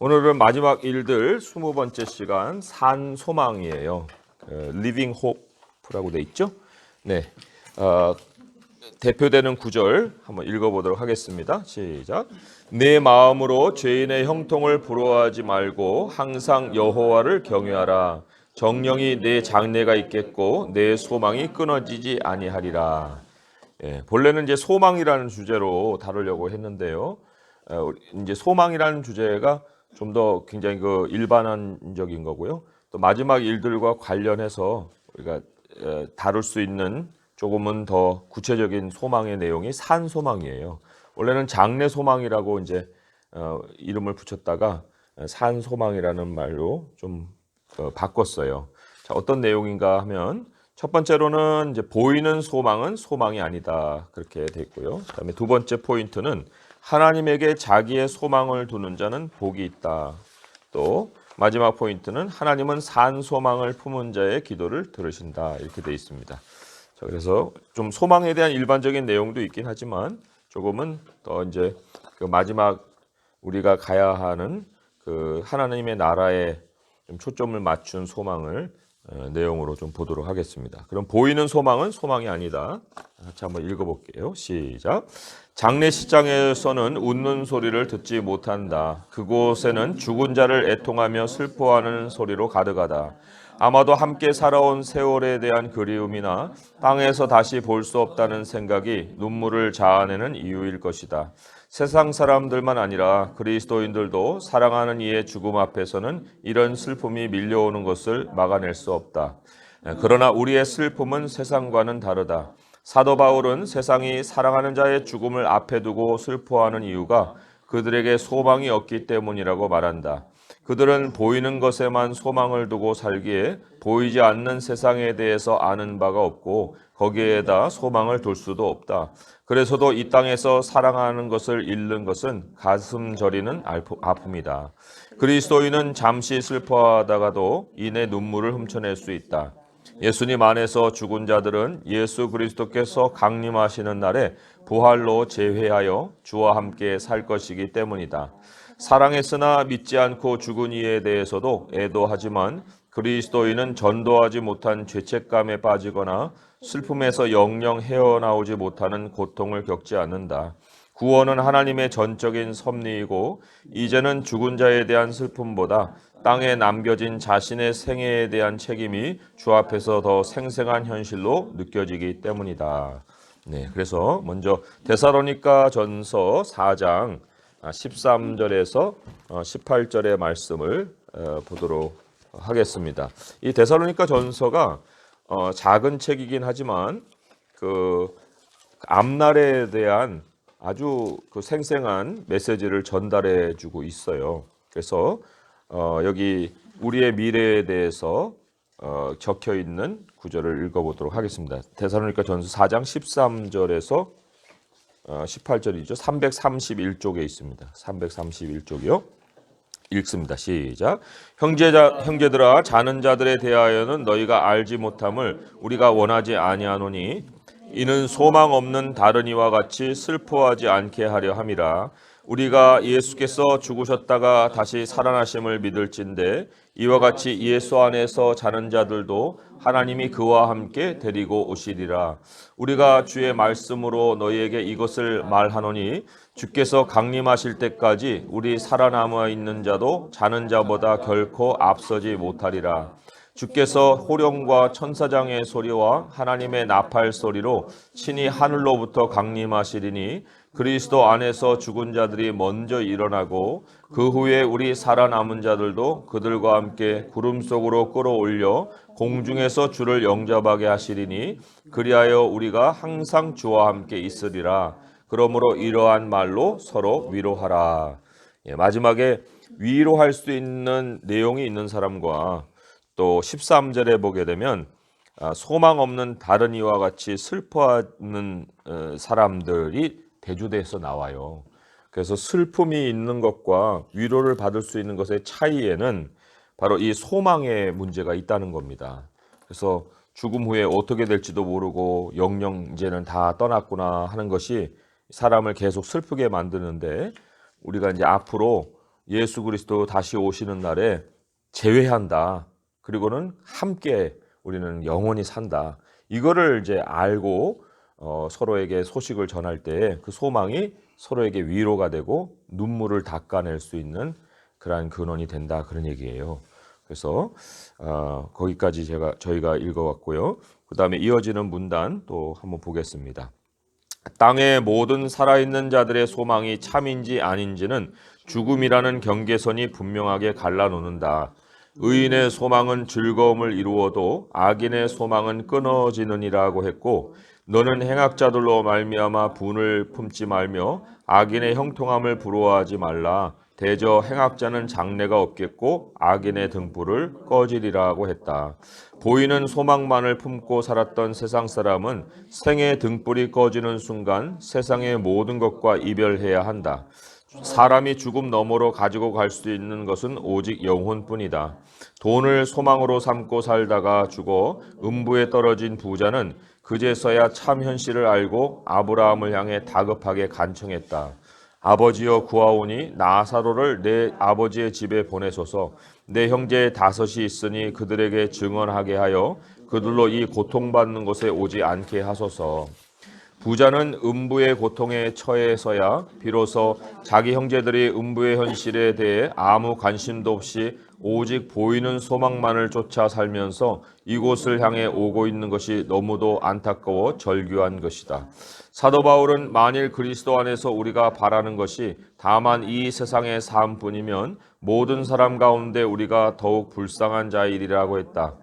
오늘은 마지막 일들 20번째 시간 산 소망이에요. Living Hope라고 돼 있죠? 네, 대표되는 구절 한번 읽어보도록 하겠습니다. 시작. 내 마음으로 죄인의 형통을 부러워하지 말고 항상 여호와를 경외하라. 정령이 내 장래가 있겠고 내 소망이 끊어지지 아니하리라. 본래는 이제 소망이라는 주제로 다루려고 했는데요. 이제 소망이라는 주제가 좀 더 굉장히 일반적인 거고요. 또 마지막 일들과 관련해서 우리가 다룰 수 있는 조금은 더 구체적인 소망의 내용이 산 소망이에요. 원래는 장래 소망이라고 이제 이름을 붙였다가 산 소망이라는 말로 좀 바꿨어요. 자, 어떤 내용인가 하면 첫 번째로는 이제 보이는 소망은 소망이 아니다 그렇게 돼 있고요. 그다음에 두 번째 포인트는 하나님에게 자기의 소망을 두는 자는 복이 있다. 또 마지막 포인트는 하나님은 산 소망을 품은 자의 기도를 들으신다 이렇게 돼 있습니다. 자, 그래서 좀 소망에 대한 일반적인 내용도 있긴 하지만 조금은 더 이제 그 마지막 우리가 가야 하는 그 하나님의 나라에 좀 초점을 맞춘 소망을 내용으로 좀 보도록 하겠습니다. 그럼 보이는 소망은 소망이 아니다. 같이 한번 읽어볼게요. 시작. 장례식장에서는 웃는 소리를 듣지 못한다. 그곳에는 죽은 자를 애통하며 슬퍼하는 소리로 가득하다. 아마도 함께 살아온 세월에 대한 그리움이나 땅에서 다시 볼 수 없다는 생각이 눈물을 자아내는 이유일 것이다. 세상 사람들만 아니라 그리스도인들도 사랑하는 이의 죽음 앞에서는 이런 슬픔이 밀려오는 것을 막아낼 수 없다. 그러나 우리의 슬픔은 세상과는 다르다. 사도 바울은 세상이 사랑하는 자의 죽음을 앞에 두고 슬퍼하는 이유가 그들에게 소망이 없기 때문이라고 말한다. 그들은 보이는 것에만 소망을 두고 살기에 보이지 않는 세상에 대해서 아는 바가 없고 거기에다 소망을 둘 수도 없다. 그래서도 이 땅에서 사랑하는 것을 잃는 것은 가슴 저리는 아픔이다. 그리스도인은 잠시 슬퍼하다가도 이내 눈물을 훔쳐낼 수 있다. 예수님 안에서 죽은 자들은 예수 그리스도께서 강림하시는 날에 부활로 재회하여 주와 함께 살 것이기 때문이다. 사랑했으나 믿지 않고 죽은 이에 대해서도 애도하지만 그리스도인은 전도하지 못한 죄책감에 빠지거나 슬픔에서 영영 헤어나오지 못하는 고통을 겪지 않는다. 구원은 하나님의 전적인 섭리이고 이제는 죽은 자에 대한 슬픔보다 땅에 남겨진 자신의 생애에 대한 책임이 주 앞에서 더 생생한 현실로 느껴지기 때문이다. 네, 그래서 먼저 데살로니가 전서 4장 13절에서 18절의 말씀을 보도록 하겠습니다. 이 데살로니가 전서가 작은 책이긴 하지만 그 앞날에 대한 아주 그 생생한 메시지를 전달해 주고 있어요. 그래서 여기 우리의 미래에 대해서 적혀 있는 구절을 읽어보도록 하겠습니다. 데살로니가 전서 4장 13절에서 18절이죠. 331쪽에 있습니다. 331쪽이요. 읽습니다. 시작. 형제들아 자는 자들에 대하여는 너희가 알지 못함을 우리가 원하지 아니하노니 이는 소망 없는 다른 이와 같이 슬퍼하지 않게 하려 함이라. 우리가 예수께서 죽으셨다가 다시 살아나심을 믿을진대 이와 같이 예수 안에서 자는 자들도 하나님이 그와 함께 데리고 오시리라. 우리가 주의 말씀으로 너희에게 이것을 말하노니 주께서 강림하실 때까지 우리 살아남아 있는 자도 자는 자보다 결코 앞서지 못하리라. 주께서 호령과 천사장의 소리와 하나님의 나팔 소리로 친히 하늘로부터 강림하시리니 그리스도 안에서 죽은 자들이 먼저 일어나고 그 후에 우리 살아남은 자들도 그들과 함께 구름 속으로 끌어올려 공중에서 주를 영접하게 하시리니 그리하여 우리가 항상 주와 함께 있으리라. 그러므로 이러한 말로 서로 위로하라. 마지막에 위로할 수 있는 내용이 있는 사람과 또 13절에 보게 되면 소망 없는 다른 이와 같이 슬퍼하는 사람들이 대조돼서 나와요. 그래서 슬픔이 있는 것과 위로를 받을 수 있는 것의 차이에는 바로 이 소망의 문제가 있다는 겁니다. 그래서 죽음 후에 어떻게 될지도 모르고 영영 이제는 다 떠났구나 하는 것이 사람을 계속 슬프게 만드는데 우리가 이제 앞으로 예수 그리스도 다시 오시는 날에 재회한다. 그리고는 함께 우리는 영원히 산다. 이거를 이제 알고 서로에게 소식을 전할 때 그 소망이 서로에게 위로가 되고 눈물을 닦아낼 수 있는 그러한 근원이 된다. 그런 얘기예요. 그래서 거기까지 저희가 읽어왔고요. 그 다음에 이어지는 문단 또 한번 보겠습니다. 땅의 모든 살아있는 자들의 소망이 참인지 아닌지는 죽음이라는 경계선이 분명하게 갈라놓는다. 의인의 소망은 즐거움을 이루어도 악인의 소망은 끊어지느니라고 했고, 너는 행악자들로 말미암아 분을 품지 말며 악인의 형통함을 부러워하지 말라. 대저 행악자는 장래가 없겠고 악인의 등불을 꺼지리라고 했다. 보이는 소망만을 품고 살았던 세상 사람은 생의 등불이 꺼지는 순간 세상의 모든 것과 이별해야 한다. 사람이 죽음 너머로 가지고 갈 수 있는 것은 오직 영혼뿐이다. 돈을 소망으로 삼고 살다가 죽어 음부에 떨어진 부자는 그제서야 참 현실을 알고 아브라함을 향해 다급하게 간청했다. 아버지여 구하오니 나사로를 내 아버지의 집에 보내소서. 내 형제 5이 있으니 그들에게 증언하게 하여 그들로 이 고통받는 곳에 오지 않게 하소서. 부자는 음부의 고통에 처해서야 비로소 자기 형제들이 음부의 현실에 대해 아무 관심도 없이 오직 보이는 소망만을 쫓아 살면서 이곳을 향해 오고 있는 것이 너무도 안타까워 절규한 것이다. 사도 바울은 만일 그리스도 안에서 우리가 바라는 것이 다만 이 세상의 삶뿐이면 모든 사람 가운데 우리가 더욱 불쌍한 자이리라고 했다.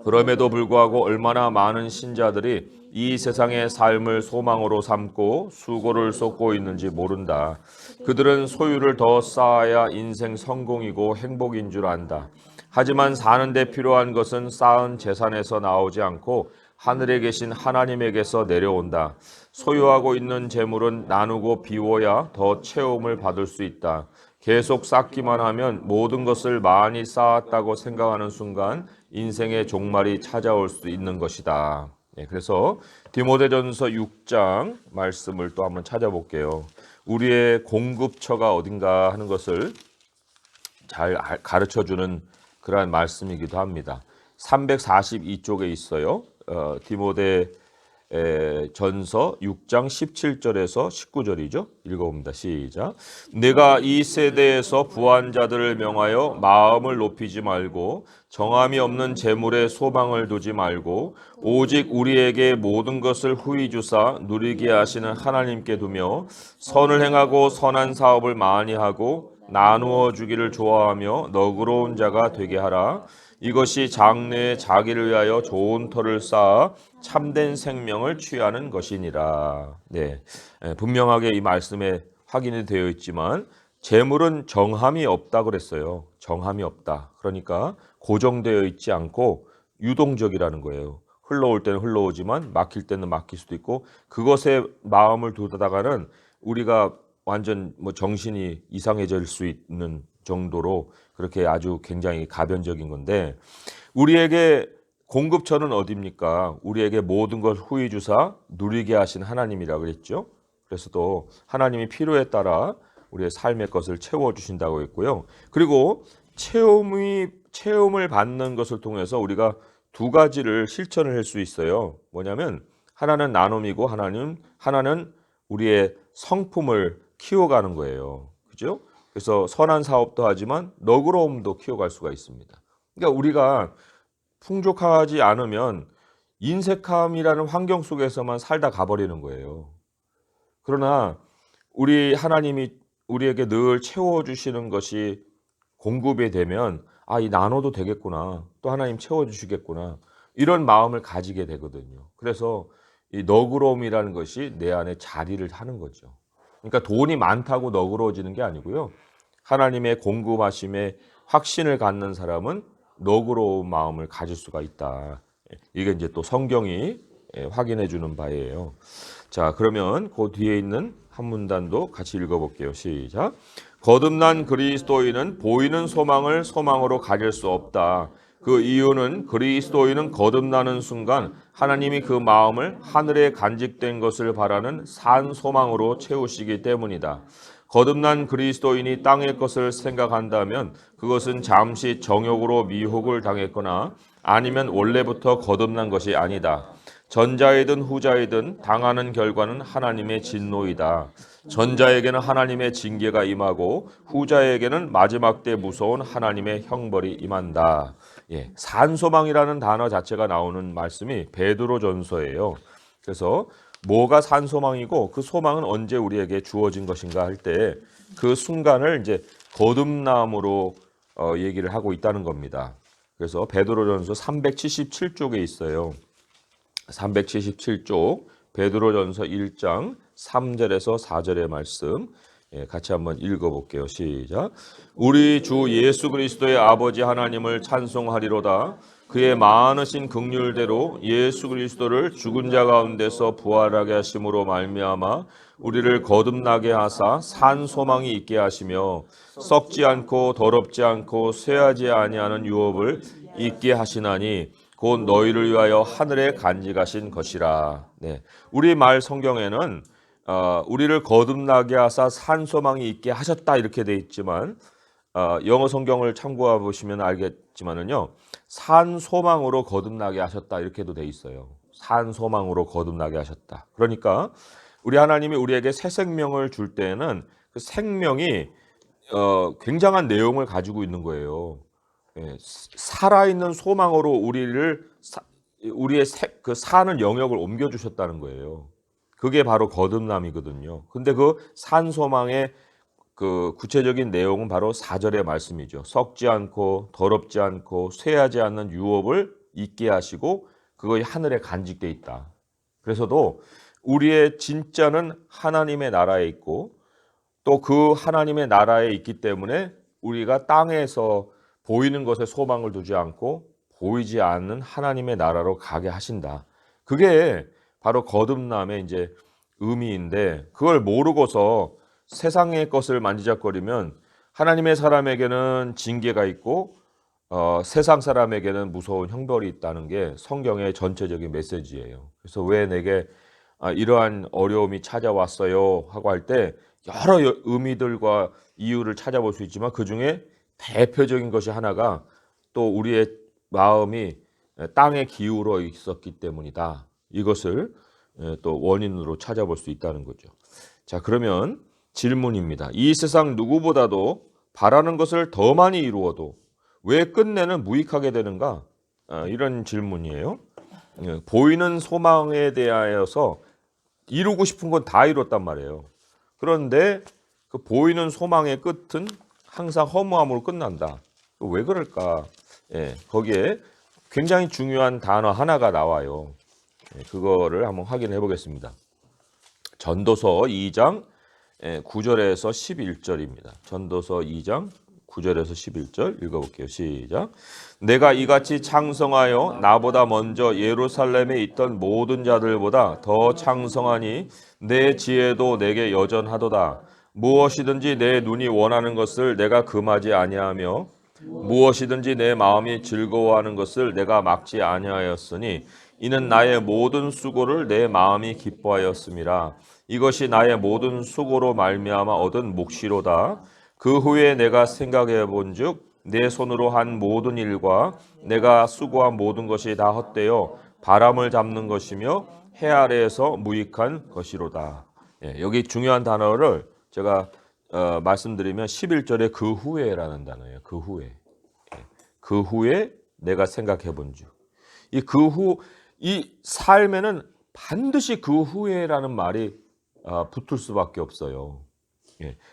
그럼에도 불구하고 얼마나 많은 신자들이 이 세상의 삶을 소망으로 삼고 수고를 쏟고 있는지 모른다. 그들은 소유를 더 쌓아야 인생 성공이고 행복인 줄 안다. 하지만 사는 데 필요한 것은 쌓은 재산에서 나오지 않고 하늘에 계신 하나님에게서 내려온다. 소유하고 있는 재물은 나누고 비워야 더 채움을 받을 수 있다. 계속 쌓기만 하면 모든 것을 많이 쌓았다고 생각하는 순간 인생의 종말이 찾아올 수 있는 것이다. 그래서 디모데전서 6장 말씀을 또 한번 찾아볼게요. 우리의 공급처가 어딘가 하는 것을 잘 가르쳐주는 그러한 말씀이기도 합니다. 342쪽에 있어요. 디모데 전서 6장 17절에서 19절이죠. 읽어봅니다. 시작. 내가 이 세대에서 부한 자들을 명하여 마음을 높이지 말고 정함이 없는 재물에 소망을 두지 말고 오직 우리에게 모든 것을 후히 주사 누리게 하시는 하나님께 두며 선을 행하고 선한 사업을 많이 하고 나누어 주기를 좋아하며 너그러운 자가 되게 하라. 이것이 장래에 자기를 위하여 좋은 터를 쌓아 참된 생명을 취하는 것이니라. 네, 분명하게 이 말씀에 확인이 되어 있지만 재물은 정함이 없다 그랬어요. 정함이 없다. 그러니까 고정되어 있지 않고 유동적이라는 거예요. 흘러올 때는 흘러오지만 막힐 때는 막힐 수도 있고 그것에 마음을 두다가는 우리가 완전 정신이 이상해질 수 있는 정도로 그렇게 아주 굉장히 가변적인 건데 우리에게 공급처는 어디입니까? 우리에게 모든 걸 후히 주사 누리게 하신 하나님이라고 그랬죠. 그래서 또 하나님이 필요에 따라 우리의 삶의 것을 채워주신다고 했고요. 그리고 체험을 받는 것을 통해서 우리가 두 가지를 실천을 할 수 있어요. 뭐냐면 하나는 나눔이고 하나는 우리의 성품을 키워가는 거예요. 그죠? 그래서 선한 사업도 하지만 너그러움도 키워갈 수가 있습니다. 그러니까 우리가 풍족하지 않으면 인색함이라는 환경 속에서만 살다 가버리는 거예요. 그러나 우리 하나님이 우리에게 늘 채워주시는 것이 공급이 되면 이 나눠도 되겠구나. 또 하나님 채워주시겠구나. 이런 마음을 가지게 되거든요. 그래서 이 너그러움이라는 것이 내 안에 자리를 하는 거죠. 그러니까 돈이 많다고 너그러워지는 게 아니고요. 하나님의 공급하심에 확신을 갖는 사람은 너그러운 마음을 가질 수가 있다. 이게 이제 또 성경이 확인해 주는 바예요. 자, 그러면 그 뒤에 있는 한 문단도 같이 읽어볼게요. 시작. 거듭난 그리스도인은 보이는 소망을 소망으로 가질 수 없다. 그 이유는 그리스도인은 거듭나는 순간 하나님이 그 마음을 하늘에 간직된 것을 바라는 산 소망으로 채우시기 때문이다. 거듭난 그리스도인이 땅의 것을 생각한다면 그것은 잠시 정욕으로 미혹을 당했거나 아니면 원래부터 거듭난 것이 아니다. 전자이든 후자이든 당하는 결과는 하나님의 진노이다. 전자에게는 하나님의 징계가 임하고 후자에게는 마지막 때 무서운 하나님의 형벌이 임한다. 예, 산소망이라는 단어 자체가 나오는 말씀이 베드로전서예요. 그래서 뭐가 산소망이고 그 소망은 언제 우리에게 주어진 것인가 할 때 그 순간을 이제 거듭남으로 얘기를 하고 있다는 겁니다. 그래서 베드로전서 377쪽에 있어요. 377쪽 베드로전서 1장 3절에서 4절의 말씀 같이 한번 읽어볼게요. 시작. 우리 주 예수 그리스도의 아버지 하나님을 찬송하리로다. 그의 많으신 긍휼대로 예수 그리스도를 죽은 자 가운데서 부활하게 하심으로 말미암아 우리를 거듭나게 하사 산 소망이 있게 하시며 썩지 않고 더럽지 않고 쇠하지 아니하는 유업을 있게 하시나니 곧 너희를 위하여 하늘에 간직하신 것이라. 네, 우리 말 성경에는 우리를 거듭나게 하사 산 소망이 있게 하셨다 이렇게 돼 있지만 영어 성경을 참고해 보시면 알겠지만은요, 산 소망으로 거듭나게 하셨다 이렇게도 돼 있어요. 산 소망으로 거듭나게 하셨다. 그러니까 우리 하나님이 우리에게 새 생명을 줄 때에는 그 생명이 굉장한 내용을 가지고 있는 거예요. 예, 살아있는 소망으로 우리의 그 사는 영역을 옮겨 주셨다는 거예요. 그게 바로 거듭남이거든요. 근데 그 산 소망의 그 구체적인 내용은 바로 4절의 말씀이죠. 썩지 않고 더럽지 않고 쇠하지 않는 유업을 있게 하시고 그것이 하늘에 간직돼 있다. 그래서도 우리의 진짜는 하나님의 나라에 있고 또 그 하나님의 나라에 있기 때문에 우리가 땅에서 보이는 것에 소망을 두지 않고 보이지 않는 하나님의 나라로 가게 하신다. 그게 바로 거듭남의 이제 의미인데 그걸 모르고서 세상의 것을 만지작거리면 하나님의 사람에게는 징계가 있고 세상 사람에게는 무서운 형벌이 있다는 게 성경의 전체적인 메시지예요. 그래서 왜 내게 이러한 어려움이 찾아왔어요 하고 할 때 여러 의미들과 이유를 찾아볼 수 있지만 그중에 대표적인 것이 하나가 또 우리의 마음이 땅에 기울어 있었기 때문이다. 이것을 또 원인으로 찾아볼 수 있다는 거죠. 자, 그러면 질문입니다. 이 세상 누구보다도 바라는 것을 더 많이 이루어도 왜 끝내는 무익하게 되는가? 이런 질문이에요. 보이는 소망에 대하여서 이루고 싶은 건 다 이뤘단 말이에요. 그런데 그 보이는 소망의 끝은 항상 허무함으로 끝난다. 왜 그럴까? 거기에 굉장히 중요한 단어 하나가 나와요. 그거를 한번 확인해 보겠습니다. 전도서 2장 9절에서 11절입니다. 전도서 2장 9절에서 11절 읽어볼게요. 시작. 내가 이같이 창성하여 나보다 먼저 예루살렘에 있던 모든 자들보다 더 창성하니 내 지혜도 내게 여전하도다. 무엇이든지 내 눈이 원하는 것을 내가 금하지 아니하며 무엇이든지 내 마음이 즐거워하는 것을 내가 막지 아니하였으니 이는 나의 모든 수고를 내 마음이 기뻐하였음이라. 이것이 나의 모든 수고로 말미암아 얻은 몫이로다. 그 후에 내가 생각해 본즉 내 손으로 한 모든 일과 내가 수고한 모든 것이 다 헛되어 바람을 잡는 것이며 해 아래에서 무익한 것이로다. 여기 중요한 단어를 제가 말씀드리면 11절에 그 후에라는 단어예요. 그 후에. 그 후에 내가 생각해 본즉. 이 삶에는 반드시 그 후에라는 말이 붙을 수밖에 없어요.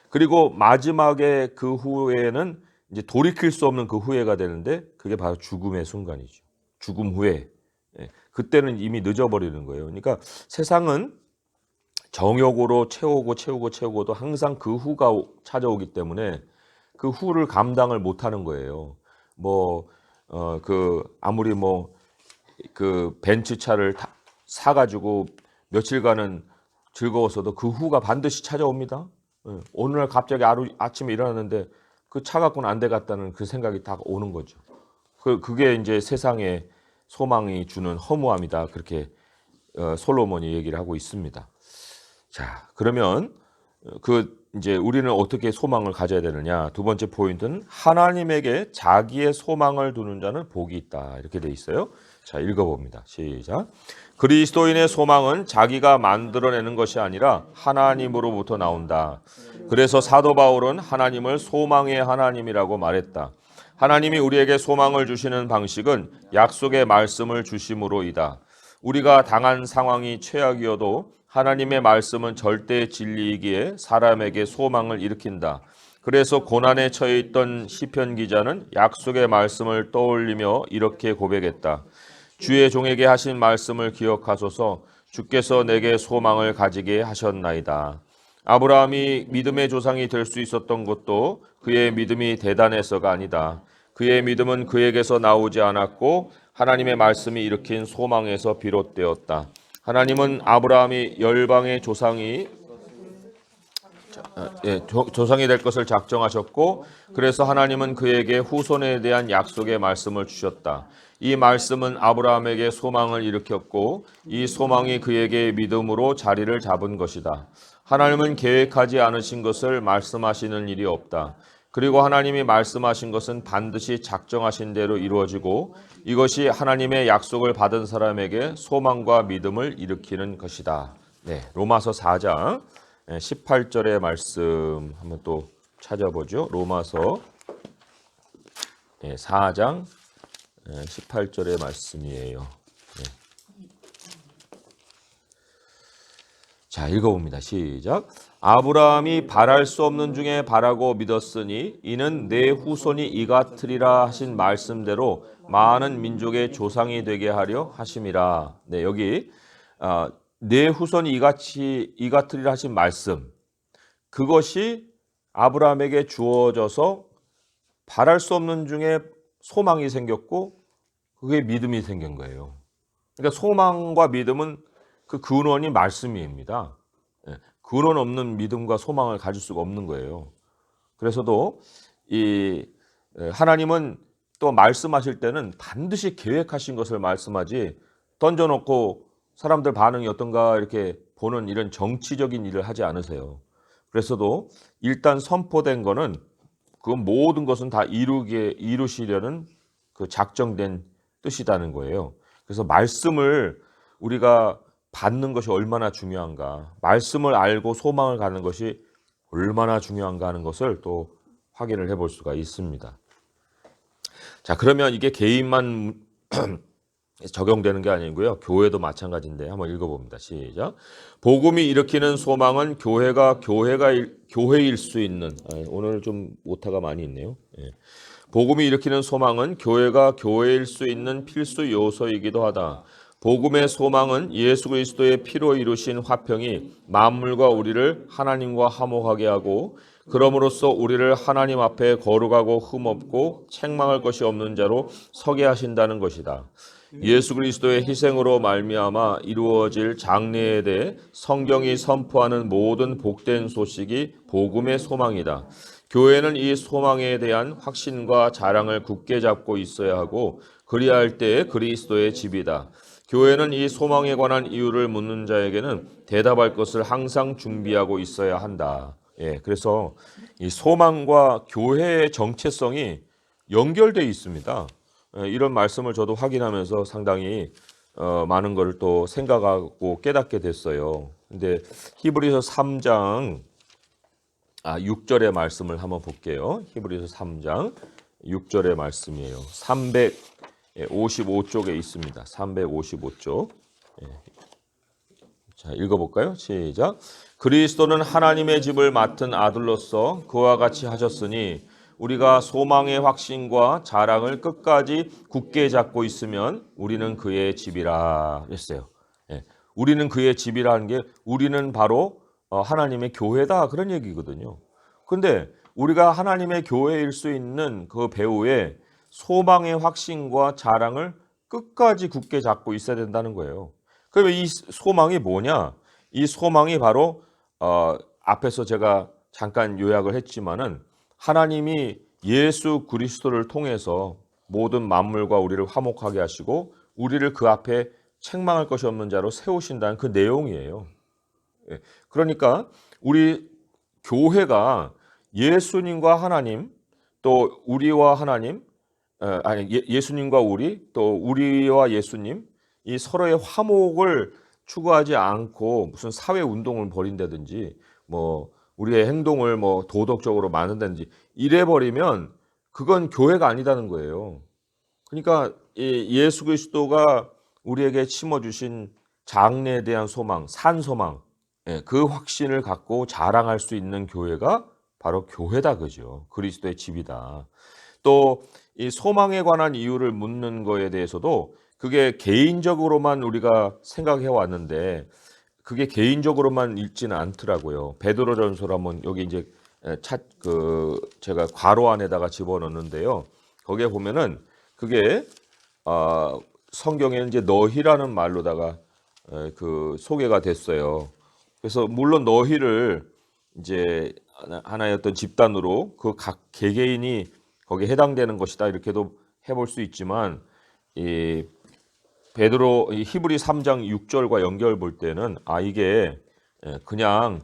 그리고 마지막에 그 후에는 이제 돌이킬 수 없는 그 후회가 되는데 그게 바로 죽음의 순간이죠. 죽음 후에. 그때는 이미 늦어버리는 거예요. 그러니까 세상은 정욕으로 채우고도 항상 그 후가 찾아오기 때문에 그 후를 감당을 못하는 거예요. 아무리 그 벤츠차를 사가지고 며칠간은 즐거웠어도 그 후가 반드시 찾아옵니다. 어느 날 갑자기 아침에 일어났는데 그 차 갖고는 안 되겠다는 그 생각이 다 오는 거죠. 그게 이제 세상의 소망이 주는 허무함이다. 그렇게 솔로몬이 얘기를 하고 있습니다. 자, 그러면 그 이제 우리는 어떻게 소망을 가져야 되느냐? 두 번째 포인트는 하나님에게 자기의 소망을 두는 자는 복이 있다. 이렇게 돼 있어요. 자, 읽어봅니다. 시작. 그리스도인의 소망은 자기가 만들어내는 것이 아니라 하나님으로부터 나온다. 그래서 사도 바울은 하나님을 소망의 하나님이라고 말했다. 하나님이 우리에게 소망을 주시는 방식은 약속의 말씀을 주심으로이다. 우리가 당한 상황이 최악이어도 하나님의 말씀은 절대 진리이기에 사람에게 소망을 일으킨다. 그래서 고난에 처해 있던 시편 기자는 약속의 말씀을 떠올리며 이렇게 고백했다. 주의 종에게 하신 말씀을 기억하소서. 주께서 내게 소망을 가지게 하셨나이다. 아브라함이 믿음의 조상이 될 수 있었던 것도 그의 믿음이 대단해서가 아니다. 그의 믿음은 그에게서 나오지 않았고 하나님의 말씀이 일으킨 소망에서 비롯되었다. 하나님은 아브라함이 열방의 조상이 조상이 될 것을 작정하셨고, 그래서 하나님은 그에게 후손에 대한 약속의 말씀을 주셨다. 이 말씀은 아브라함에게 소망을 일으켰고, 이 소망이 그에게 믿음으로 자리를 잡은 것이다. 하나님은 계획하지 않으신 것을 말씀하시는 일이 없다. 그리고 하나님이 말씀하신 것은 반드시 작정하신 대로 이루어지고, 이것이 하나님의 약속을 받은 사람에게 소망과 믿음을 일으키는 것이다. 네, 로마서 4장 18절의 말씀 한번 또 찾아보죠. 로마서 4장 18절의 말씀이에요. 네. 자, 읽어봅니다. 시작. 아브라함이 바랄 수 없는 중에 바라고 믿었으니 이는 내 후손이 이같으리라 하신 말씀대로 많은 민족의 조상이 되게 하려 하심이라. 네, 여기 내 후손이 이같으리라 하신 말씀, 그것이 아브라함에게 주어져서 바랄 수 없는 중에 소망이 생겼고 그게 믿음이 생긴 거예요. 그러니까 소망과 믿음은 그 근원이 말씀입니다. 근원 없는 믿음과 소망을 가질 수가 없는 거예요. 그래서도 이 하나님은 또 말씀하실 때는 반드시 계획하신 것을 말씀하지 던져놓고 사람들 반응이 어떤가 이렇게 보는 이런 정치적인 일을 하지 않으세요. 그래서도 일단 선포된 거는 그 모든 것은 다 이루시려는 그 작정된 뜻이라는 거예요. 그래서 말씀을 우리가 받는 것이 얼마나 중요한가, 말씀을 알고 소망을 갖는 것이 얼마나 중요한가 하는 것을 또 확인을 해볼 수가 있습니다. 자, 그러면 이게 개인만 적용되는 게 아니고요. 교회도 마찬가지인데 한번 읽어봅니다. 시작. 복음이 일으키는 소망은 교회일 수 있는, 오늘 좀 오타가 많이 있네요. 복음이 일으키는 소망은 교회가 교회일 수 있는 필수 요소이기도 하다. 복음의 소망은 예수 그리스도의 피로 이루신 화평이 만물과 우리를 하나님과 화목하게 하고 그럼으로써 우리를 하나님 앞에 거룩하고 흠없고 책망할 것이 없는 자로 서게 하신다는 것이다. 예수 그리스도의 희생으로 말미암아 이루어질 장래에 대해 성경이 선포하는 모든 복된 소식이 복음의 소망이다. 교회는 이 소망에 대한 확신과 자랑을 굳게 잡고 있어야 하고 그리할 때에 그리스도의 집이다. 교회는 이 소망에 관한 이유를 묻는 자에게는 대답할 것을 항상 준비하고 있어야 한다. 그래서 이 소망과 교회의 정체성이 연결되어 있습니다. 이런 말씀을 저도 확인하면서 상당히 많은 것을 또 생각하고 깨닫게 됐어요. 근데 히브리서 3장 6절의 말씀을 한번 볼게요. 히브리서 3장 6절의 말씀이에요. 355쪽에 있습니다. 355쪽. 자, 읽어볼까요? 시작. 그리스도는 하나님의 집을 맡은 아들로서 그와 같이 하셨으니 우리가 소망의 확신과 자랑을 끝까지 굳게 잡고 있으면 우리는 그의 집이라 했어요. 우리는 그의 집이라는 게 우리는 바로 하나님의 교회다 그런 얘기거든요. 그런데 우리가 하나님의 교회일 수 있는 그 배후에 소망의 확신과 자랑을 끝까지 굳게 잡고 있어야 된다는 거예요. 그러면 이 소망이 뭐냐? 이 소망이 바로 앞에서 제가 잠깐 요약을 했지만은 하나님이 예수 그리스도를 통해서 모든 만물과 우리를 화목하게 하시고 우리를 그 앞에 책망할 것이 없는 자로 세우신다는 그 내용이에요. 그러니까 우리 교회가 예수님과 하나님, 또 우리와 하나님, 예수님과 우리, 또 우리와 예수님, 이 서로의 화목을 추구하지 않고 무슨 사회 운동을 벌인다든지, 뭐 우리의 행동을 뭐 도덕적으로 만든다든지 이래 버리면 그건 교회가 아니다는 거예요. 그러니까 이 예수 그리스도가 우리에게 심어 주신 장래에 대한 소망, 산 소망, 그 확신을 갖고 자랑할 수 있는 교회가 바로 교회다, 그죠? 그리스도의 집이다. 또 이 소망에 관한 이유를 묻는 거에 대해서도 그게 개인적으로만 우리가 생각해 왔는데 그게 개인적으로만 읽지는 않더라고요. 베드로전서를 한번 여기 이제 제가 괄호 안에다가 집어넣는데요. 거기에 보면은 그게 성경에 이제 너희라는 말로다가 그 소개가 됐어요. 그래서 물론 너희를 이제 하나의 어떤 집단으로 그 각 개개인이 거기에 해당되는 것이다 이렇게도 해볼 수 있지만 이 베드로 이 히브리 3장 6절과 연결 볼 때는 이게 그냥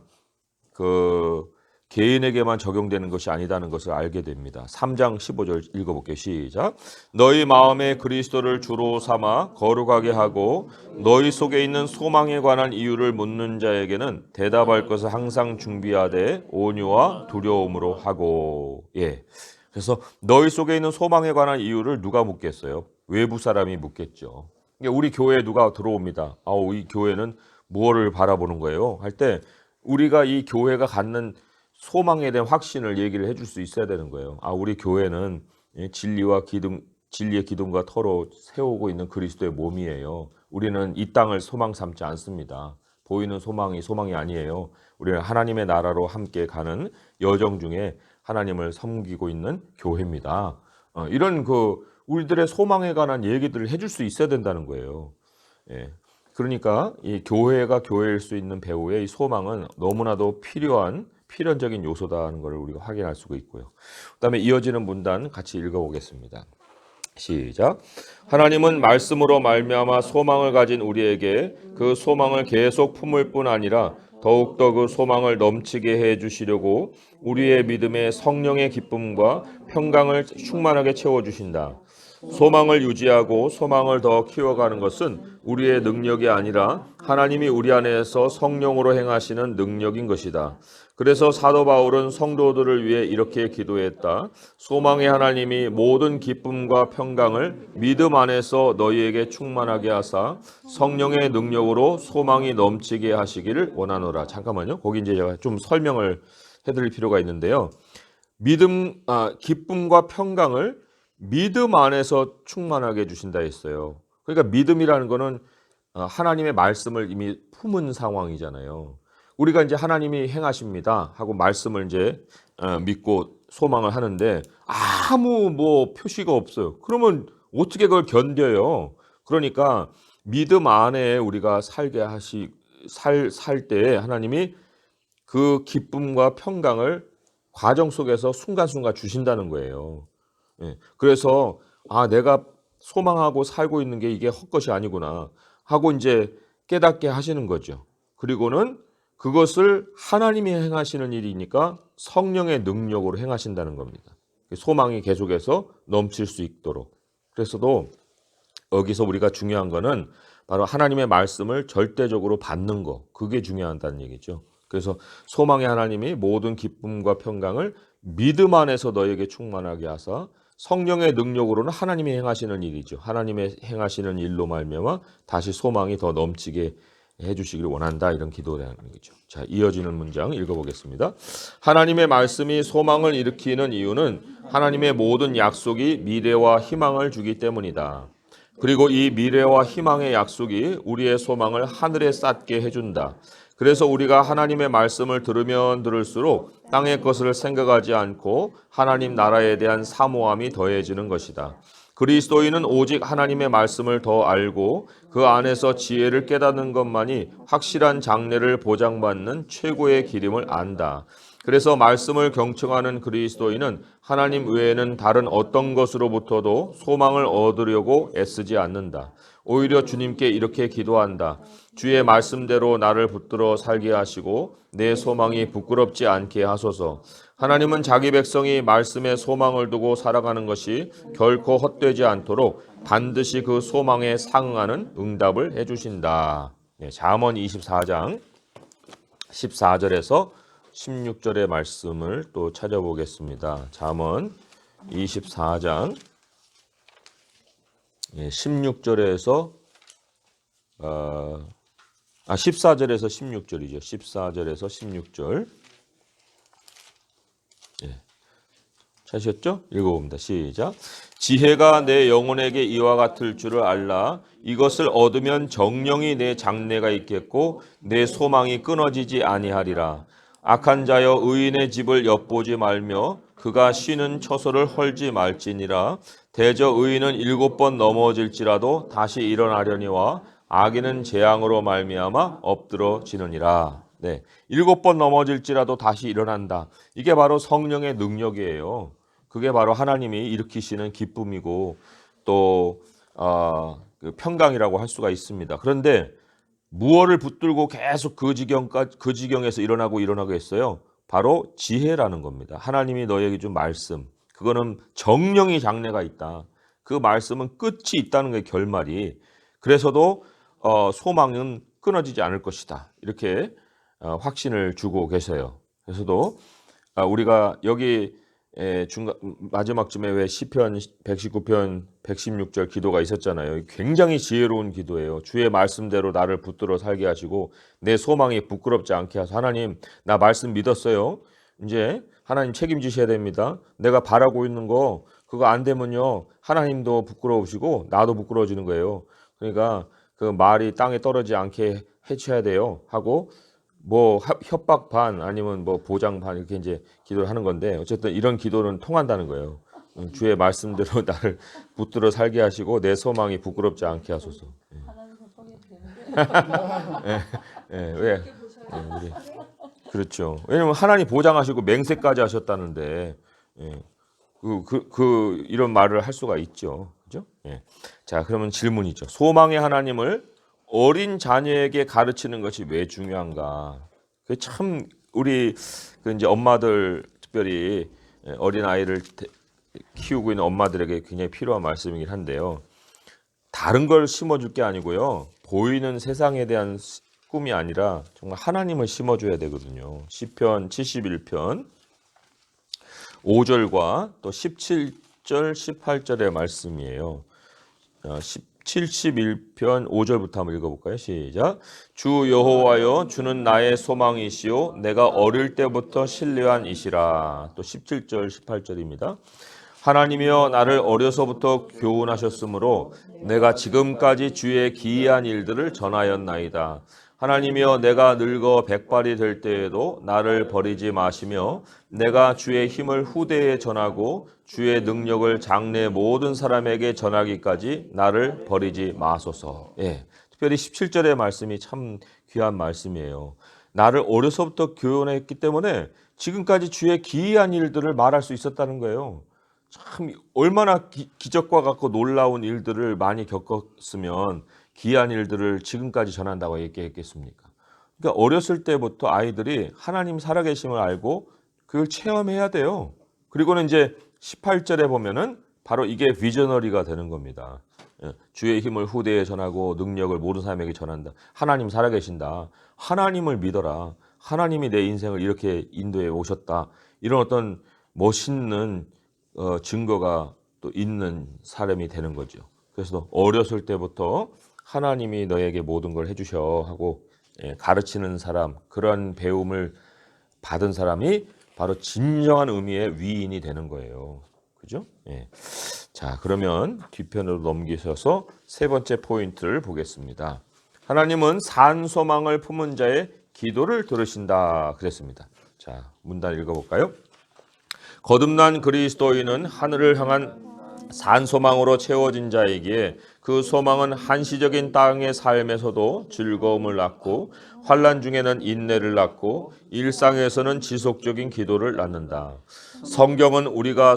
그 개인에게만 적용되는 것이 아니다는 것을 알게 됩니다. 3장 15절 읽어볼게요. 시작. 너희 마음에 그리스도를 주로 삼아 거룩하게 하고 너희 속에 있는 소망에 관한 이유를 묻는 자에게는 대답할 것을 항상 준비하되 온유와 두려움으로 하고. 예. 그래서 너희 속에 있는 소망에 관한 이유를 누가 묻겠어요? 외부 사람이 묻겠죠. 우리 교회에 누가 들어옵니다. 이 교회는 무엇을 바라보는 거예요? 할 때 우리가 이 교회가 갖는 소망에 대한 확신을 얘기를 해줄 수 있어야 되는 거예요. 우리 교회는 진리와 기둥, 진리의 기둥과 터로 세우고 있는 그리스도의 몸이에요. 우리는 이 땅을 소망 삼지 않습니다. 보이는 소망이 아니에요. 우리는 하나님의 나라로 함께 가는 여정 중에 하나님을 섬기고 있는 교회입니다. 이런 우리들의 소망에 관한 얘기들을 해줄 수 있어야 된다는 거예요. 예. 그러니까 이 교회가 교회일 수 있는 배우의 이 소망은 너무나도 필연적인 요소다는 것을 우리가 확인할 수가 있고요. 그다음에 이어지는 문단 같이 읽어보겠습니다. 시작. 하나님은 말씀으로 말미암아 소망을 가진 우리에게 그 소망을 계속 품을 뿐 아니라 더욱더 그 소망을 넘치게 해 주시려고 우리의 믿음에 성령의 기쁨과 평강을 충만하게 채워 주신다. 소망을 유지하고 소망을 더 키워가는 것은 우리의 능력이 아니라 하나님이 우리 안에서 성령으로 행하시는 능력인 것이다. 그래서 사도 바울은 성도들을 위해 이렇게 기도했다. 소망의 하나님이 모든 기쁨과 평강을 믿음 안에서 너희에게 충만하게 하사 성령의 능력으로 소망이 넘치게 하시기를 원하노라. 잠깐만요. 거기 이제 제가 좀 설명을 해드릴 필요가 있는데요. 기쁨과 평강을 믿음 안에서 충만하게 해주신다 했어요. 그러니까 믿음이라는 거는 하나님의 말씀을 이미 품은 상황이잖아요. 우리가 이제 하나님이 행하십니다 하고 말씀을 이제 믿고 소망을 하는데 아무 표시가 없어요. 그러면 어떻게 그걸 견뎌요? 그러니까 믿음 안에 우리가 살 때 하나님이 그 기쁨과 평강을 과정 속에서 순간순간 주신다는 거예요. 예. 그래서 내가 소망하고 살고 있는 게 이게 헛것이 아니구나 하고 이제 깨닫게 하시는 거죠. 그리고는 그것을 하나님이 행하시는 일이니까 성령의 능력으로 행하신다는 겁니다. 소망이 계속해서 넘칠 수 있도록. 그래서도 여기서 우리가 중요한 거는 바로 하나님의 말씀을 절대적으로 받는 거. 그게 중요하다는 얘기죠. 그래서 소망의 하나님이 모든 기쁨과 평강을 믿음 안에서 너에게 충만하게 하사 성령의 능력으로는 하나님이 행하시는 일이죠. 하나님의 행하시는 일로 말미암아 다시 소망이 더 넘치게 해주시기를 원한다. 이런 기도라는 얘기죠. 자, 이어지는 문장 읽어보겠습니다. 하나님의 말씀이 소망을 일으키는 이유는 하나님의 모든 약속이 미래와 희망을 주기 때문이다. 그리고 이 미래와 희망의 약속이 우리의 소망을 하늘에 쌓게 해준다. 그래서 우리가 하나님의 말씀을 들으면 들을수록 땅의 것을 생각하지 않고 하나님 나라에 대한 사모함이 더해지는 것이다. 그리스도인은 오직 하나님의 말씀을 더 알고 그 안에서 지혜를 깨닫는 것만이 확실한 장래를 보장받는 최고의 기림을 안다. 그래서 말씀을 경청하는 그리스도인은 하나님 외에는 다른 어떤 것으로부터도 소망을 얻으려고 애쓰지 않는다. 오히려 주님께 이렇게 기도한다. 주의 말씀대로 나를 붙들어 살게 하시고 내 소망이 부끄럽지 않게 하소서. 하나님은 자기 백성이 말씀에 소망을 두고 살아가는 것이 결코 헛되지 않도록 반드시 그 소망에 상응하는 응답을 해주신다. 잠언 24장 14절에서 16절의 말씀을 또 찾아보겠습니다. 잠언 24장 16절에서 14절에서 16절이죠. 14절에서 16절. 찾으셨죠? 읽어봅니다. 시작. 지혜가 내 영혼에게 이와 같을 줄을 알라. 이것을 얻으면 정령이 내 장래가 있겠고 내 소망이 끊어지지 아니하리라. 악한 자여 의인의 집을 엿보지 말며 그가 쉬는 처소를 헐지 말지니라. 대저 의인은 7번 넘어질지라도 다시 일어나려니와 악인은 재앙으로 말미암아 엎드러지느니라. 7번 넘어질지라도 다시 일어난다. 이게 바로 성령의 능력이에요. 그게 바로 하나님이 일으키시는 기쁨이고 또 평강이라고 할 수가 있습니다. 그런데 무엇을 붙들고 계속 그 지경에서 일어나고 했어요? 바로 지혜라는 겁니다. 하나님이 너에게 준 말씀. 그거는 정령이 장래가 있다. 그 말씀은 끝이 있다는 게 결말이. 그래서도 소망은 끊어지지 않을 것이다. 이렇게 확신을 주고 계세요. 그래서도 우리가 여기 마지막쯤에 왜 시편 119편 116절 기도가 있었잖아요. 굉장히 지혜로운 기도예요. 주의 말씀대로 나를 붙들어 살게 하시고 내 소망이 부끄럽지 않게 하소서. 하나님, 나 말씀 믿었어요. 이제 하나님 책임지셔야 됩니다. 내가 바라고 있는 거 그거 안 되면요 하나님도 부끄러우시고 나도 부끄러워지는 거예요. 그러니까 그 말이 땅에 떨어지지 않게 해쳐야 돼요 하고 뭐 협박 반 아니면 뭐 보장 반 이렇게 이제 기도를 하는 건데 어쨌든 이런 기도는 통한다는 거예요. 주의 말씀대로 나를 붙들어 살게 하시고 내 소망이 부끄럽지 않게 하소서. 왜? 우리 그렇죠. 왜냐면 하나님 보장하시고 맹세까지 하셨다는데 이런 말을 할 수가 있죠. 그죠? 자, 그러면 질문이죠. 소망의 하나님을 어린 자녀에게 가르치는 것이 왜 중요한가? 그 참 우리 이제 엄마들 특별히 어린 아이를 키우고 있는 엄마들에게 굉장히 필요한 말씀이긴 한데요. 다른 걸 심어줄 게 아니고요. 보이는 세상에 대한 꿈이 아니라 정말 하나님을 심어줘야 되거든요. 시편 71편 5절과 또 17절, 18절의 말씀이에요. 71편 5절부터 한번 읽어볼까요? 시작. 주 여호와여, 주는 나의 소망이시요 내가 어릴 때부터 신뢰한 이시라. 또 17절, 18절입니다. 하나님이여, 나를 어려서부터 교훈하셨으므로 내가 지금까지 주의 기이한 일들을 전하였나이다. 하나님이여, 내가 늙어 백발이 될 때에도 나를 버리지 마시며 내가 주의 힘을 후대에 전하고 주의 능력을 장래 모든 사람에게 전하기까지 나를 버리지 마소서. 특별히 17절의 말씀이 참 귀한 말씀이에요. 나를 어려서부터 교훈했기 때문에 지금까지 주의 기이한 일들을 말할 수 있었다는 거예요. 참 얼마나 기적과 같고 놀라운 일들을 많이 겪었으면 기이한 일들을 지금까지 전한다고 얘기했겠습니까? 그러니까 어렸을 때부터 아이들이 하나님 살아계심을 알고 그걸 체험해야 돼요. 그리고는 이제 18절에 보면은 바로 이게 비저너리가 되는 겁니다. 주의 힘을 후대에 전하고 능력을 모든 사람에게 전한다. 하나님 살아계신다. 하나님을 믿어라. 하나님이 내 인생을 이렇게 인도해 오셨다. 이런 어떤 멋있는 증거가 또 있는 사람이 되는 거죠. 그래서 어렸을 때부터 하나님이 너에게 모든 걸 해주셔 하고 가르치는 사람, 그런 배움을 받은 사람이 바로 진정한 의미의 위인이 되는 거예요. 그죠? 자, 그러면 뒤편으로 넘기셔서 세 번째 포인트를 보겠습니다. 하나님은 산 소망을 품은 자의 기도를 들으신다 그랬습니다. 자, 문단 읽어볼까요? 거듭난 그리스도인은 하늘을 향한 산 소망으로 채워진 자에게 그 소망은 한시적인 땅의 삶에서도 즐거움을 낳고 환난 중에는 인내를 낳고 일상에서는 지속적인 기도를 낳는다. 성경은 우리가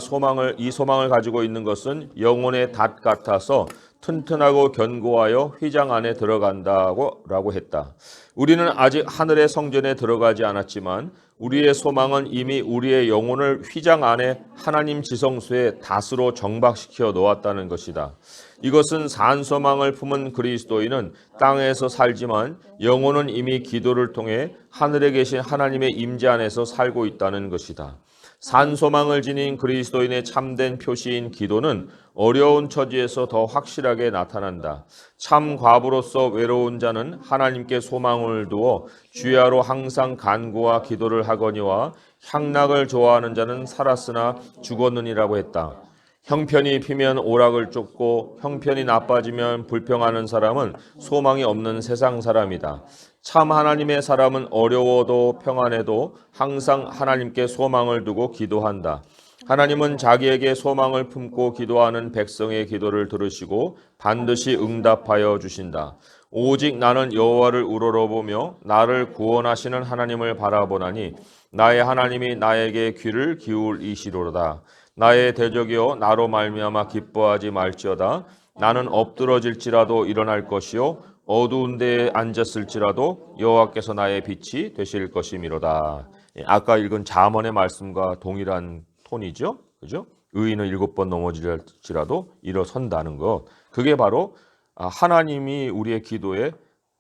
이 소망을 가지고 있는 것은 영혼의 닷 같아서 튼튼하고 견고하여 휘장 안에 들어간다고 했다. 우리는 아직 하늘의 성전에 들어가지 않았지만 우리의 소망은 이미 우리의 영혼을 휘장 안에 하나님 지성소에 닷으로 정박시켜 놓았다는 것이다. 이것은 산 소망을 품은 그리스도인은 땅에서 살지만 영혼은 이미 기도를 통해 하늘에 계신 하나님의 임재 안에서 살고 있다는 것이다. 산 소망을 지닌 그리스도인의 참된 표시인 기도는 어려운 처지에서 더 확실하게 나타난다. 참 과부로서 외로운 자는 하나님께 소망을 두어 주야로 항상 간구와 기도를 하거니와 향락을 좋아하는 자는 살았으나 죽었느니라고 했다. 형편이 피면 오락을 쫓고 형편이 나빠지면 불평하는 사람은 소망이 없는 세상 사람이다. 참 하나님의 사람은 어려워도 평안해도 항상 하나님께 소망을 두고 기도한다. 하나님은 자기에게 소망을 품고 기도하는 백성의 기도를 들으시고 반드시 응답하여 주신다. 오직 나는 여호와를 우러러보며 나를 구원하시는 하나님을 바라보나니 나의 하나님이 나에게 귀를 기울이시로다. 나의 대적이여 나로 말미암아 기뻐하지 말지어다. 나는 엎드러질지라도 일어날 것이요 어두운 데에 앉았을지라도 여호와께서 나의 빛이 되실 것이미로다. 아까 읽은 잠언의 말씀과 동일한 톤이죠. 그죠? 의인은 7번 넘어질지라도 일어선다는 것. 그게 바로 하나님이 우리의 기도에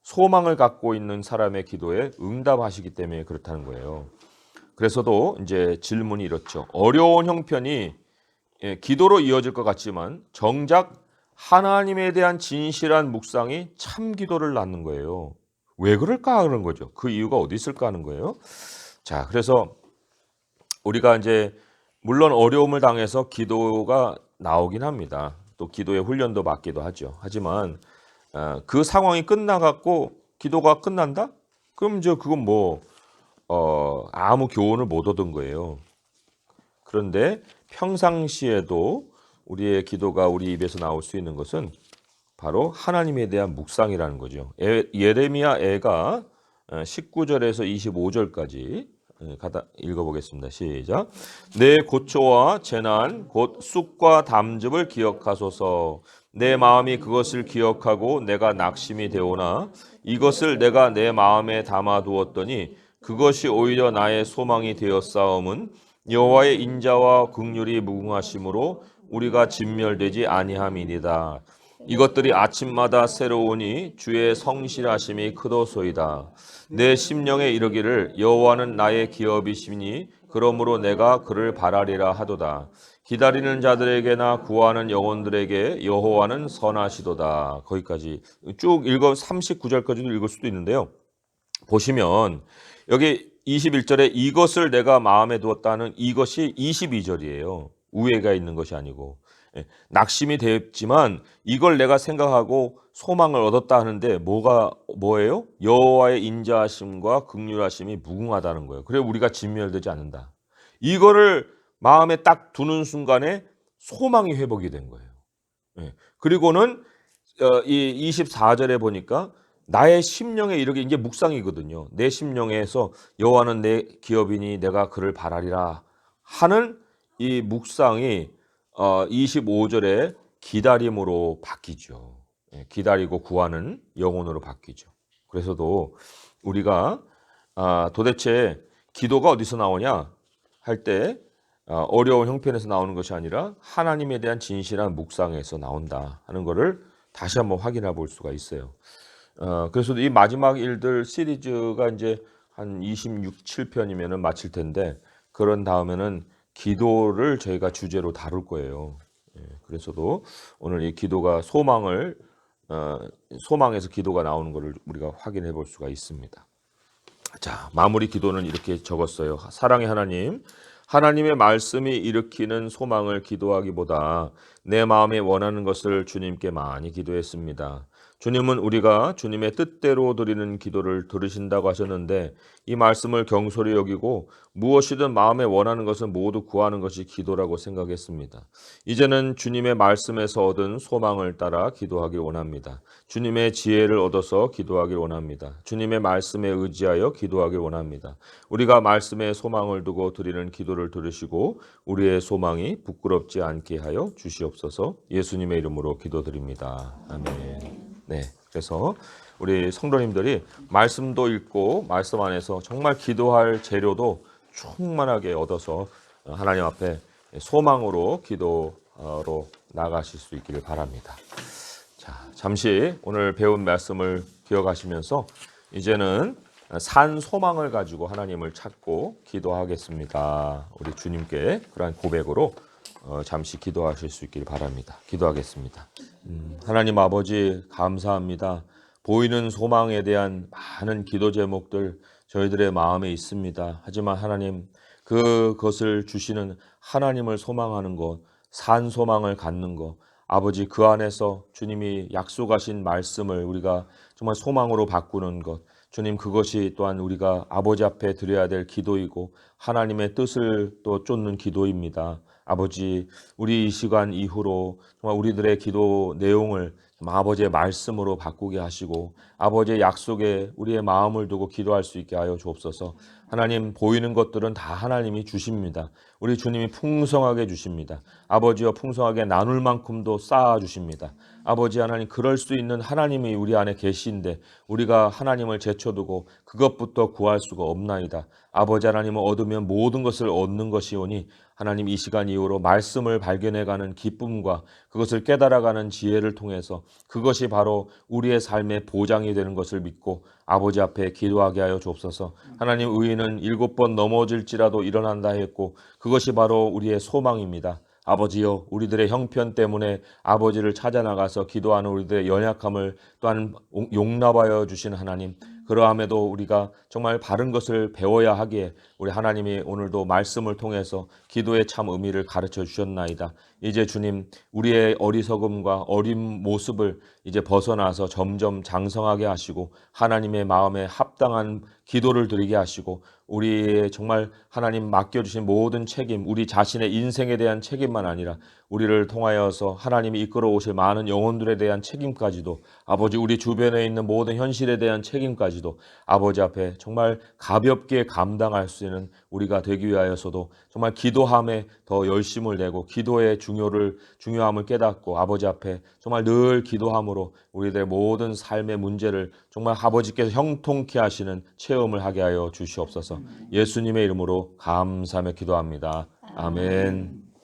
소망을 갖고 있는 사람의 기도에 응답하시기 때문에 그렇다는 거예요. 그래서도 이제 질문이 이렇죠. 어려운 형편이 기도로 이어질 것 같지만 정작 하나님에 대한 진실한 묵상이 참 기도를 낳는 거예요. 왜 그럴까 그런 거죠. 그 이유가 어디 있을까 하는 거예요. 자, 그래서 우리가 이제 물론 어려움을 당해서 기도가 나오긴 합니다. 또 기도의 훈련도 받기도 하죠. 하지만 그 상황이 끝나갖고 기도가 끝난다? 그럼 이제 그건 아무 교훈을 못 얻은 거예요. 그런데 평상시에도 우리의 기도가 우리 입에서 나올 수 있는 것은 바로 하나님에 대한 묵상이라는 거죠. 예레미야 애가 19절에서 25절까지 읽어보겠습니다. 시작. 내 고초와 재난 곧 쑥과 담즙을 기억하소서. 내 마음이 그것을 기억하고 내가 낙심이 되오나 이것을 내가 내 마음에 담아두었더니 그것이 오히려 나의 소망이 되었사옴은 여호와의 인자와 긍휼이 무궁하심으로 우리가 진멸되지 아니함이니이다. 이것들이 아침마다 새로우니 주의 성실하심이 크도소이다. 내 심령에 이르기를 여호와는 나의 기업이시니 그러므로 내가 그를 바라리라 하도다. 기다리는 자들에게나 구하는 영혼들에게 여호와는 선하시도다. 거기까지 쭉 39절까지도 읽을 수도 있는데요. 보시면 여기 21절에 이것을 내가 마음에 두었다는 이것이 22절이에요. 우애가 있는 것이 아니고 낙심이 되었지만 이걸 내가 생각하고 소망을 얻었다 하는데 뭐예요? 여호와의 인자하심과 긍휼하심이 무궁하다는 거예요. 그래 우리가 진멸되지 않는다. 이거를 마음에 딱 두는 순간에 소망이 회복이 된 거예요. 그리고는 이 24절에 보니까 나의 심령에 이르게 이게 묵상이거든요. 내 심령에서 여호와는 내 기업이니 내가 그를 바라리라 하는 이 묵상이 25절에 기다림으로 바뀌죠. 기다리고 구하는 영혼으로 바뀌죠. 그래서도 우리가 도대체 기도가 어디서 나오냐 할 때 어려운 형편에서 나오는 것이 아니라 하나님에 대한 진실한 묵상에서 나온다 하는 것을 다시 한번 확인해 볼 수가 있어요. 그래서 이 마지막 일들 시리즈가 이제 한 26, 7편이면 마칠 텐데 그런 다음에는 기도를 저희가 주제로 다룰 거예요. 그래서도 오늘 이 기도가 소망에서 기도가 나오는 것을 우리가 확인해 볼 수가 있습니다. 자, 마무리 기도는 이렇게 적었어요. 사랑의 하나님, 하나님의 말씀이 일으키는 소망을 기도하기보다 내 마음에 원하는 것을 주님께 많이 기도했습니다. 주님은 우리가 주님의 뜻대로 드리는 기도를 들으신다고 하셨는데 이 말씀을 경솔히 여기고 무엇이든 마음에 원하는 것을 모두 구하는 것이 기도라고 생각했습니다. 이제는 주님의 말씀에서 얻은 소망을 따라 기도하길 원합니다. 주님의 지혜를 얻어서 기도하길 원합니다. 주님의 말씀에 의지하여 기도하길 원합니다. 우리가 말씀에 소망을 두고 드리는 기도를 들으시고 우리의 소망이 부끄럽지 않게 하여 주시옵소서. 예수님의 이름으로 기도드립니다. 아멘. 네, 그래서 우리 성도님들이 말씀도 읽고 말씀 안에서 정말 기도할 재료도 충만하게 얻어서 하나님 앞에 소망으로 기도로 나가실 수 있기를 바랍니다. 자, 잠시 오늘 배운 말씀을 기억하시면서 이제는 산 소망을 가지고 하나님을 찾고 기도하겠습니다. 우리 주님께 그러한 고백으로 잠시 기도하실 수 있기를 바랍니다. 기도하겠습니다. 하나님 아버지 감사합니다. 보이는 소망에 대한 많은 기도 제목들 저희들의 마음에 있습니다. 하지만 하나님 그것을 주시는 하나님을 소망하는 것, 산 소망을 갖는 것, 아버지 그 안에서 주님이 약속하신 말씀을 우리가 정말 소망으로 바꾸는 것, 주님 그것이 또한 우리가 아버지 앞에 드려야 될 기도이고 하나님의 뜻을 또 쫓는 기도입니다. 아버지 우리 이 시간 이후로 정말 우리들의 기도 내용을 아버지의 말씀으로 바꾸게 하시고 아버지의 약속에 우리의 마음을 두고 기도할 수 있게 하여 주옵소서. 하나님 보이는 것들은 다 하나님이 주십니다. 우리 주님이 풍성하게 주십니다. 아버지여 풍성하게 나눌 만큼도 쌓아 주십니다. 아버지 하나님 그럴 수 있는 하나님이 우리 안에 계신데 우리가 하나님을 제쳐두고 그것부터 구할 수가 없나이다. 아버지 하나님을 얻으면 모든 것을 얻는 것이오니 하나님 이 시간 이후로 말씀을 발견해가는 기쁨과 그것을 깨달아가는 지혜를 통해서 그것이 바로 우리의 삶의 보장이 되는 것을 믿고 아버지 앞에 기도하게 하여 주옵소서. 하나님 의인은 7번 넘어질지라도 일어난다 했고 그것이 바로 우리의 소망입니다. 아버지여 우리들의 형편 때문에 아버지를 찾아 나가서 기도하는 우리들의 연약함을 또한 용납하여 주신 하나님, 그러함에도 우리가 정말 바른 것을 배워야 하기에 우리 하나님이 오늘도 말씀을 통해서 기도의 참 의미를 가르쳐 주셨나이다. 이제 주님 우리의 어리석음과 어린 모습을 이제 벗어나서 점점 장성하게 하시고 하나님의 마음에 합당한 기도를 드리게 하시고 우리의 정말 하나님 맡겨주신 모든 책임, 우리 자신의 인생에 대한 책임만 아니라 우리를 통하여서 하나님이 이끌어 오실 많은 영혼들에 대한 책임까지도 아버지 우리 주변에 있는 모든 현실에 대한 책임까지도 아버지 앞에 정말 가볍게 감당할 수 있는 우리가 되기 위하여서도 정말 기도함에 더 열심을 내고 기도의 중요함을 깨닫고 아버지 앞에 정말 늘 기도함으로 우리들의 모든 삶의 문제를 정말 아버지께서 형통케 하시는 체험을 하게 하여 주시옵소서. 예수님의 이름으로 감사하며 기도합니다. 아멘.